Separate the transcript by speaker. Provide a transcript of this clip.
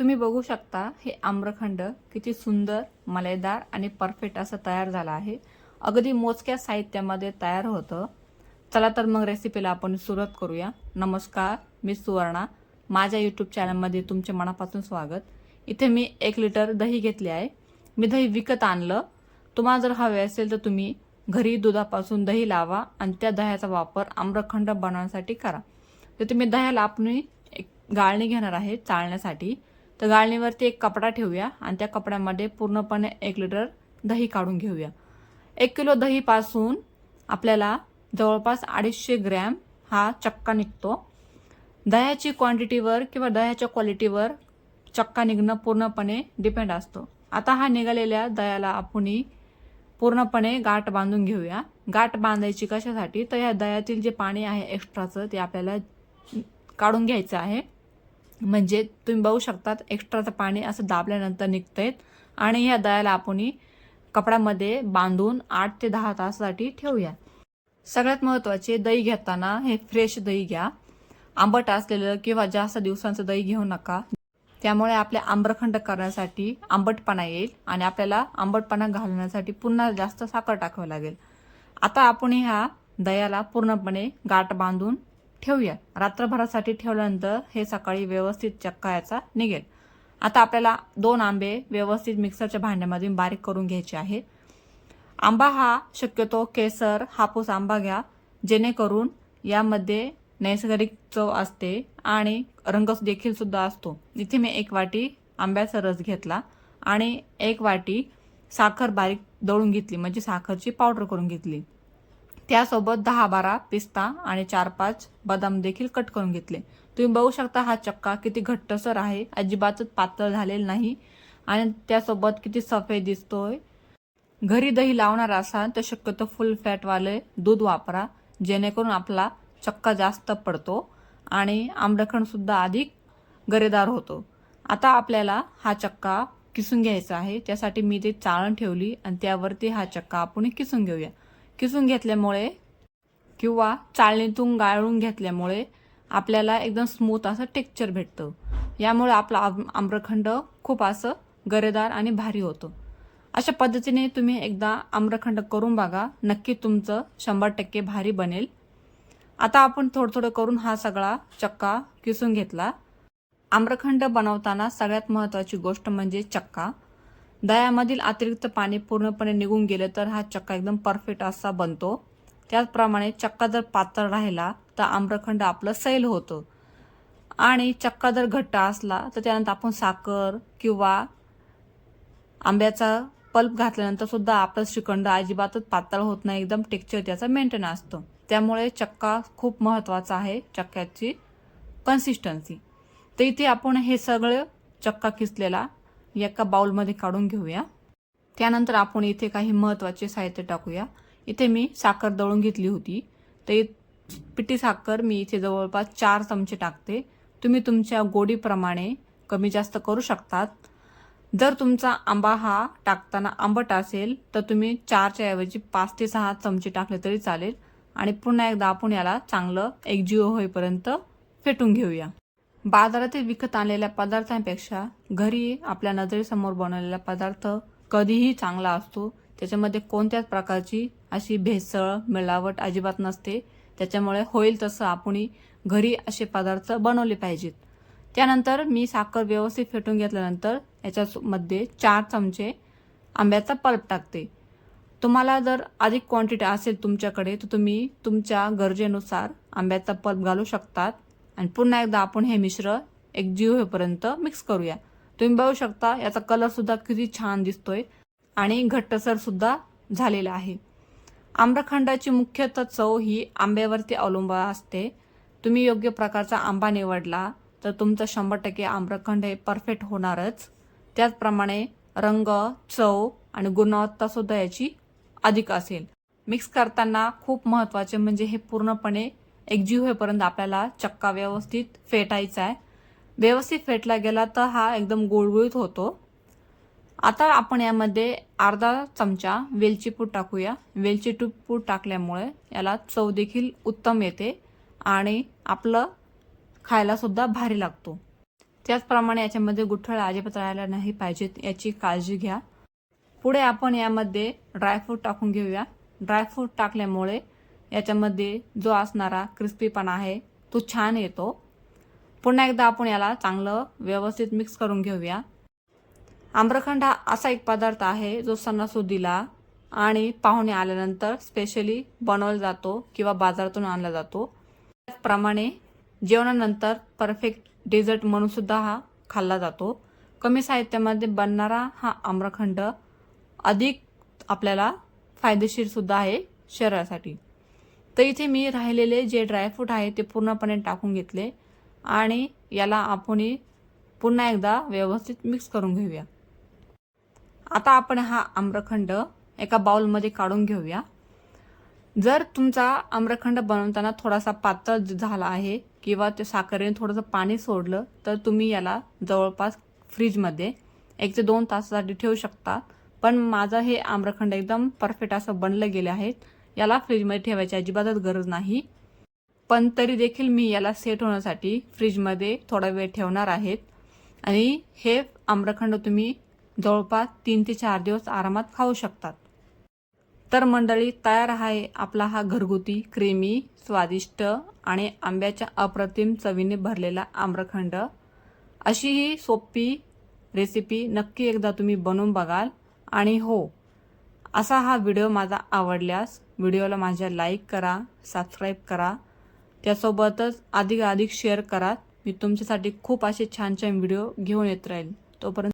Speaker 1: तुम्ही बघू शकता हे आम्रखंड किती सुंदर, मलाईदार आणि परफेक्ट असं तयार झालं आहे. अगदी मोजक्या साहित्यामध्ये तयार होतं. चला तर मग रेसिपीला आपण सुरुवात करूया. नमस्कार, मी सुवर्णा. माझ्या यूट्यूब चॅनलमध्ये तुमचे मनापासून स्वागत. इथे मी 1 लिटर दही घेतले आहे. मी दही विकत आणलं. तुम्हाला जर हवे असेल तर तुम्ही घरी दुधापासून दही लावा आणि त्या दह्याचा वापर आम्रखंड बनवण्यासाठी करा. तर तुम्ही दह्याला आपण एक गाळणी घेणार आहे चाळण्यासाठी. तर गाळणीवरती एक कपडा ठेवूया आणि त्या कपड्यामध्ये पूर्णपणे 1 लिटर दही काढून घेऊया. 1 किलो दहीपासून आपल्याला जवळपास 250 ग्रॅम हा चक्का निघतो. दह्याची क्वांटिटीवर किंवा दह्याच्या क्वालिटीवर चक्का निघणं पूर्णपणे डिपेंड असतो. आता हा निघालेल्या दह्याला आपण पूर्णपणे गाठ बांधून घेऊया. गाठ बांधायची कशासाठी, तर या दह्यातील जे पाणी आहे एक्स्ट्राचं ते आपल्याला काढून घ्यायचं आहे. म्हणजे तुम्ही बघू शकतात एक्स्ट्राचं पाणी असं दाबल्यानंतर निघतंय. आणि ह्या दह्याला आपण कपड्यामध्ये बांधून 8 ते 10 तासासाठी ठेवूया. सगळ्यात महत्त्वाचे, दही घेताना हे फ्रेश दही घ्या. आंबट असलेलं किंवा जास्त दिवसांचं दही घेऊ नका. त्यामुळे आपल्या आम्रखंड करण्यासाठी आंबटपणा येईल आणि आपल्याला आंबटपणा घालण्यासाठी पुन्हा जास्त साखर टाकावी लागेल. आता आपण ह्या दह्याला पूर्णपणे गाठ बांधून ठेवूया. रात्रभरासाठी ठेवल्यानंतर हे सकाळी व्यवस्थित चक्का याचा निघेल. आता आपल्याला 2 आंबे व्यवस्थित मिक्सरच्या भांड्यामध्ये बारीक करून घ्यायचे आहे. आंबा हा शक्यतो केसर, हापूस आंबा घ्या, जेणेकरून यामध्ये नैसर्गिक चव असते आणि रंग देखील सुद्धा असतो. इथे मी 1 वाटी आंब्याचा रस घेतला आणि 1 वाटी साखर बारीक दळून घेतली, म्हणजे साखरची पावडर करून घेतली. त्यासोबत 10-12 पिस्ता आणि 4-5 बदाम देखील कट करून घेतले. तुम्ही बघू शकता हा चक्का किती घट्टसर आहे, अजिबातच पातळ झालेला नाही आणि त्यासोबत किती सफेद दिसतोय. घरी दही लावणार असाल तर शक्यतो फुल फॅटवाले दूध वापरा, जेणेकरून आपला चक्का जास्त पडतो आणि आम्रखंड सुद्धा अधिक गरेदार होतो. आता आपल्याला हा चक्का किसून घ्यायचा आहे. त्यासाठी मी ते चाळण ठेवली आणि त्यावरती हा चक्का आपण किसून घेऊया. किसून घेतल्यामुळे किंवा चाळणीतून गाळून घेतल्यामुळे आपल्याला एकदम स्मूथ असं टेक्स्चर भेटतं. यामुळे आपला आम्रखंड खूप असं गरेदार आणि भारी होतं. अशा पद्धतीने तुम्ही एकदा आम्रखंड करून बघा, नक्की तुमचं 100% भारी बनेल. आता आपण थोडं थोडं करून हा सगळा चक्का किसून घेतला. आम्रखंड बनवताना सगळ्यात महत्त्वाची गोष्ट म्हणजे चक्का. दह्यामधील अतिरिक्त पाणी पूर्णपणे निघून गेलं तर हा चक्का एकदम परफेक्ट असा बनतो. त्याचप्रमाणे चक्का जर पातळ राहिला तर आम्रखंड आपलं सैल होतं आणि चक्का जर घट्ट असला तर त्यानंतर आपण साखर किंवा आंब्याचा पल्प घातल्यानंतर सुद्धा आपलं श्रीखंड अजिबातच पातळ होत नाही, एकदम टेक्स्चर त्याचा मेंटेन असतं. त्यामुळे चक्का खूप महत्त्वाचा आहे, चक्क्याची कन्सिस्टन्सी. तर इथे आपण हे सगळं चक्का किसलेला एका बाउलमध्ये काढून घेऊया. त्यानंतर आपण इथे काही महत्त्वाचे साहित्य टाकूया. इथे मी साखर दळून घेतली होती. तर पिठी साखर मी इथे जवळपास 4 चमचे टाकते. तुम्ही तुमच्या गोडीप्रमाणे कमी जास्त करू शकतात. जर तुमचा आंबा हा टाकताना आंबट असेल तर तुम्ही 4च्या ऐवजी 5 ते 6 चमचे टाकले तरी चालेल. आणि पुन्हा एकदा आपण याला चांगलं एकजीव होईपर्यंत फेटून घेऊया. बाजारातील विकत आणलेल्या पदार्थांपेक्षा घरी आपल्या नजरेसमोर बनवलेला पदार्थ कधीही चांगला असतो. त्याच्यामध्ये कोणत्याच प्रकारची अशी भेसळ मिलावट अजिबात नसते. त्याच्यामुळे होईल तसं आपण घरी असे पदार्थ बनवले पाहिजेत. त्यानंतर मी साखर व्यवस्थित फेटून घेतल्यानंतर याच्यामध्ये 4 चमचे आंब्याचा पल्प टाकते. तुम्हाला जर अधिक क्वांटिटी असेल तुमच्याकडे तर तुम्ही तुमच्या गरजेनुसार आंब्याचा पल्प घालू शकतात. आणि पुन्हा एकदा आपण हे मिश्र एकजीव होईपर्यंत मिक्स करूया. तुम्ही बघू शकता याचा कलर सुद्धा किती छान दिसतोय आणि घट्टसर सुद्धा झालेला आहे. आम्रखंडाची मुख्यतः चव ही आंब्यावरती अवलंबून असते. तुम्ही योग्य प्रकारचा आंबा निवडला तर तुमचं 100% आम्रखंड हे परफेक्ट होणारच. त्याचप्रमाणे रंग, चव आणि गुणवत्ता सुद्धा याची अधिक असेल. मिक्स करताना खूप महत्त्वाचे म्हणजे हे पूर्णपणे एकजीव होईपर्यंत आपल्याला चक्का व्यवस्थित फेटायचा आहे. व्यवस्थित फेटला गेला तर हा एकदम गुळगुळीत होतो. आता आपण यामध्ये अर्धा चमचा वेलची पूड टाकूया. वेलची पूड टाकल्यामुळे याला चव देखील उत्तम येते आणि आपलं खायला सुद्धा भारी लागतो. त्याचप्रमाणे याच्यामध्ये गुठळ्या अजिबात राहायला नाही पाहिजेत याची काळजी घ्या। पुढे आपण यामध्ये ड्रायफ्रूट टाकून घेऊया। ड्रायफ्रूट टाकल्यामुळे याच्यामध्ये जो असणारा क्रिस्पीपणा आहे तो छान येतो। पुन्हा एकदा आपण याला चांगलं व्यवस्थित मिक्स करून घेऊया। आम्रखंड हा असा एक पदार्थ आहे जो सणासुदीला आणि पाहुणे आल्यानंतर स्पेशली बनवला जातो किंवा बाजारातून आणला जातो। त्याचप्रमाणे जेवणानंतर परफेक्ट डेझर्ट म्हणून सुद्धा हा खाल्ला जातो। कमी साहित्यामध्ये बनणारा हा आम्रखंड अधिक आपल्याला फायदेशीर सुद्धा आहे शरीरासाठी। तर इथे मी राहिलेले जे ड्रायफ्रूट आहे ते पूर्णपणे टाकून घेतले आणि याला आपण पुन्हा एकदा व्यवस्थित मिक्स करून घेऊया। आता आपण हा आम्रखंड एका बाउलमध्ये काढून घेऊया। जर तुमचा आम्रखंड बनवताना थोडासा पातळ झाला आहे किंवा ते साखरेने थोडंसं पाणी सोडलं तर तुम्ही याला जवळपास फ्रीजमध्ये 1 ते 2 तासासाठी ठेवू शकता। पण माझं हे आम्रखंड एकदम परफेक्ट असं बनलं गेले आहे, याला फ्रीजमध्ये ठेवायची अजिबातच गरज नाही। पण तरी देखील मी याला सेट होण्यासाठी फ्रीजमध्ये थोडा वेळ ठेवणार आहे आणि हे आम्रखंड तुम्ही जवळपास 3 ते 4 दिवस आरामात खाऊ शकतात। तर मंडळी, तयार आहे आपला हा घरगुती क्रीमी स्वादिष्ट आणि आंब्याच्या अप्रतिम चवीने भरलेला आम्रखंड। अशी ही सोपी रेसिपी नक्की एकदा तुम्ही बनवून बघाल। आणि हो, असा हा व्हिडिओ माझा आवडल्यास व्हिडिओला माझ्या लाईक करा, सबस्क्राईब करा, त्यासोबतच अधिकाधिक शेअर करा। मी तुमच्यासाठी खूप असे छान छान व्हिडिओ घेऊन येत राहील। तोपर्यंत